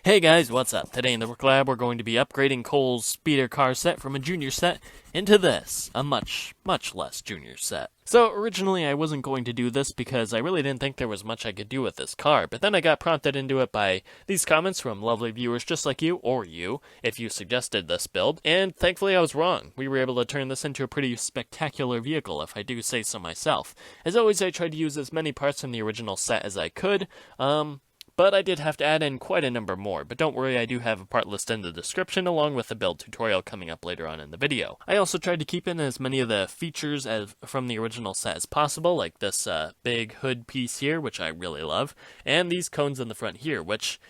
Hey guys, what's up? Today in the SamsBrickLab we're going to be upgrading Cole's speeder car set from a junior set into this, a much less junior set. So originally I wasn't going to do this because I really didn't think there was much I could do with this car, but then I got prompted into it by these comments from lovely viewers just like you, or you, if you suggested this build, and thankfully I was wrong. We were able to turn this into a pretty spectacular vehicle, if I do say so myself. As always, I tried to use as many parts from the original set as I could, but I did have to add in quite a number more, but don't worry, I do have a part list in the description along with a build tutorial coming up later on in the video. I also tried to keep in as many of the features from the original set as possible, like this big hood piece here, which I really love, and these cones in the front here, which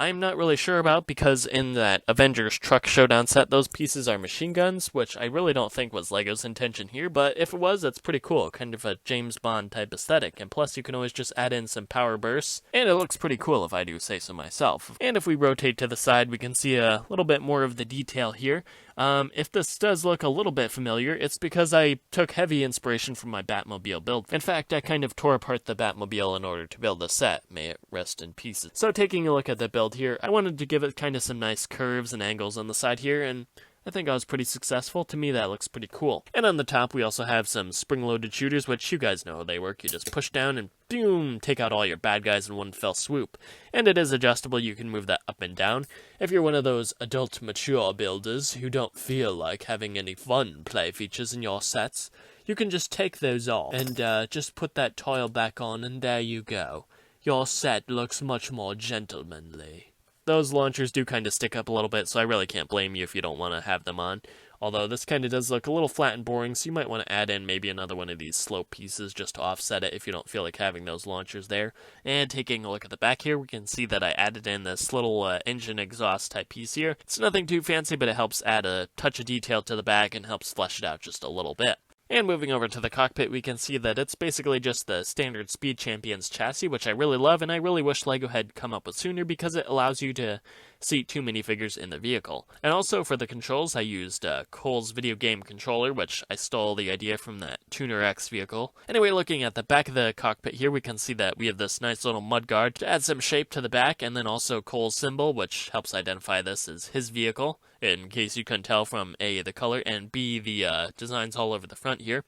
I'm not really sure about because in that Avengers Truck Showdown set, those pieces are machine guns, which I really don't think was LEGO's intention here, but if it was, that's pretty cool, kind of a James Bond type aesthetic, and plus you can always just add in some power bursts, and it looks pretty cool if I do say so myself. And if we rotate to the side, we can see a little bit more of the detail here. If this does look a little bit familiar, it's because I took heavy inspiration from my Batmobile build. In fact, I kind of tore apart the Batmobile in order to build the set. May it rest in pieces. So taking a look at the build here, I wanted to give it kind of some nice curves and angles on the side here, and I think I was pretty successful. To me, that looks pretty cool. And on the top, we also have some spring-loaded shooters, which you guys know how they work. You just push down and boom, take out all your bad guys in one fell swoop. And it is adjustable. You can move that up and down. If you're one of those adult, mature builders who don't feel like having any fun play features in your sets, you can just take those off and just put that tile back on, and there you go. Your set looks much more gentlemanly. Those launchers do kind of stick up a little bit, so I really can't blame you if you don't want to have them on. Although this kind of does look a little flat and boring, so you might want to add in maybe another one of these slope pieces just to offset it if you don't feel like having those launchers there. And taking a look at the back here, we can see that I added in this little engine exhaust type piece here. It's nothing too fancy, but it helps add a touch of detail to the back and helps flesh it out just a little bit. And moving over to the cockpit, we can see that it's basically just the standard Speed Champions chassis, which I really love, and I really wish LEGO had come up with sooner because it allows you to seat two minifigures in the vehicle. And also for the controls, I used Cole's video game controller, which I stole the idea from that Tuner X vehicle. Anyway, looking at the back of the cockpit here, we can see that we have this nice little mudguard to add some shape to the back, and then also Cole's symbol, which helps identify this as his vehicle, in case you couldn't tell from A, the color, and B, the designs all over the front here.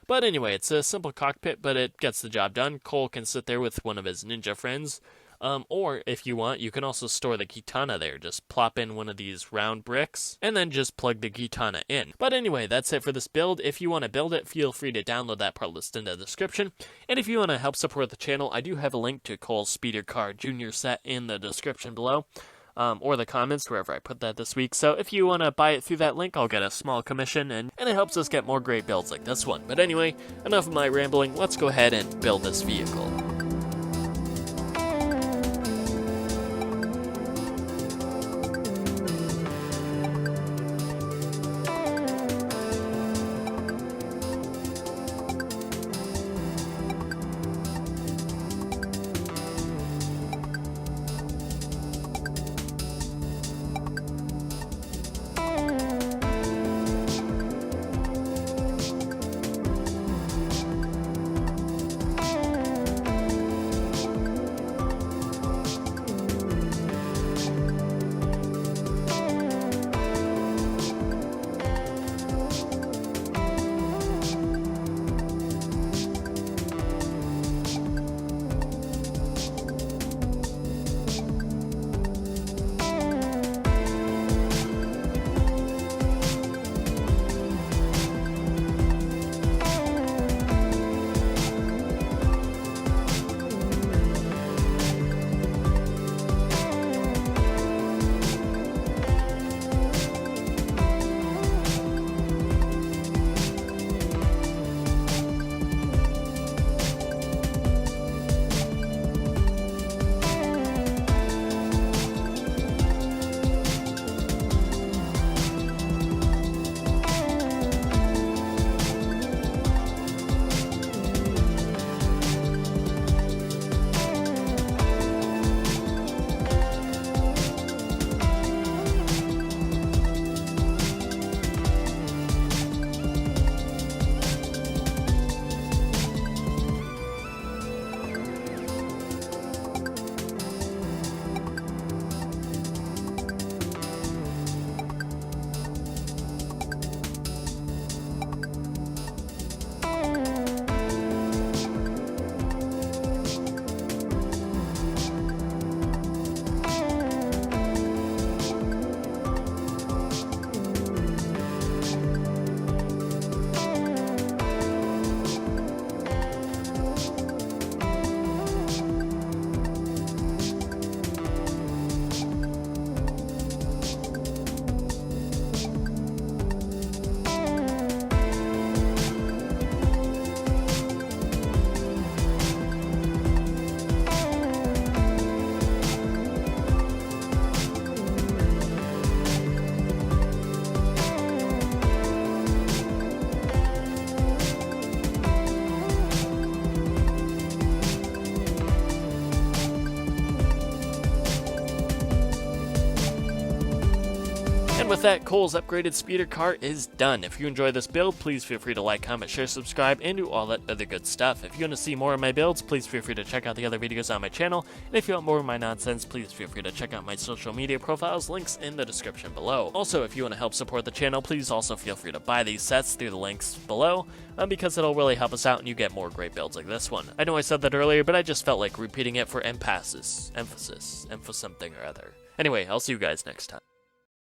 But anyway, it's a simple cockpit, but it gets the job done. Cole can sit there with one of his ninja friends, or if you want, you can also store the Kitana there. Just plop in one of these round bricks, and then just plug the Kitana in. But anyway, that's it for this build. If you want to build it, feel free to download that part list in the description. And if you want to help support the channel, I do have a link to Cole's Speeder Car Junior set in the description below. Or the comments, wherever I put that this week. So if you want to buy it through that link, I'll get a small commission, and it helps us get more great builds like this one. But anyway, enough of my rambling, let's go ahead and build this vehicle. And with that, Cole's upgraded speeder car is done. If you enjoy this build, please feel free to like, comment, share, subscribe, and do all that other good stuff. If you want to see more of my builds, please feel free to check out the other videos on my channel. And if you want more of my nonsense, please feel free to check out my social media profiles, links in the description below. Also, if you want to help support the channel, please also feel free to buy these sets through the links below, because it'll really help us out and you get more great builds like this one. I know I said that earlier, but I just felt like repeating it for emphasis something or other. Anyway, I'll see you guys next time.